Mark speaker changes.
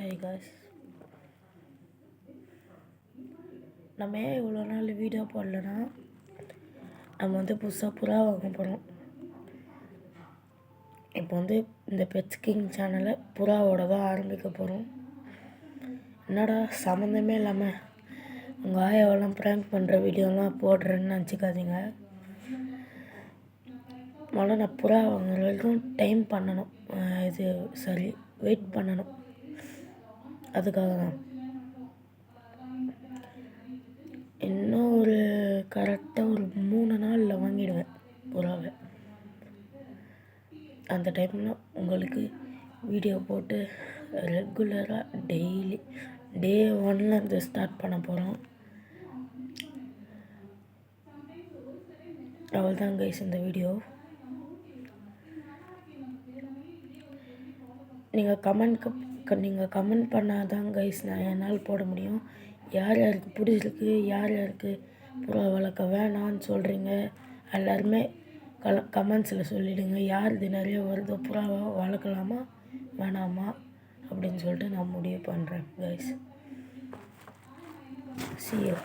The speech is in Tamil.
Speaker 1: ஹை காய்ஸ், நம்ம ஏன் இவ்வளோ நாள் வீடியோ போடலன்னா நம்ம புதுசாக புறா வாங்க போகிறோம். இப்போ இந்த பெட்ஸ் கிங் சேனலை புறாவோட தான் ஆரம்பிக்க போகிறோம். என்னடா சம்மந்தமே இல்லாமல் உங்கள் ஆயாவெல்லாம் ப்ராங்க் பண்ணுற வீடியோலாம் போடுறேன்னு நினச்சிக்காதீங்க. முதல்ல நான் புறா வாங்குற வரைக்கும் டைம் பண்ணணும், வெயிட் பண்ணணும். அதுக்காக தான் இன்னும் கரெக்டாக ஒரு 3 நாளில் வாங்கிடுவேன் புறாவை. அந்த டைமில் உங்களுக்கு வீடியோ போட்டு ரெகுலராக டெய்லி டே 1 ஸ்டார்ட் பண்ண போகிறோம். அவ்வளோதான் கைஸ் இந்த வீடியோ. நீங்கள் கமெண்ட் பண்ணால் தான் கைஸ் நான் என்னால் போட முடியும். யார் யாருக்கு பிடிச்சிருக்கு, யார் யாருக்கு புறா வளர்க்க வேணான்னு சொல்கிறீங்க எல்லாருமே கமெண்ட்ஸில் சொல்லிவிடுங்க. யாருக்கு நிறைய வருதோ புறாவை வளர்க்கலாமா வேணாமா அப்படின்னு சொல்லிட்டு நான் முடிவு பண்ணுறேன் கைஸ். See you.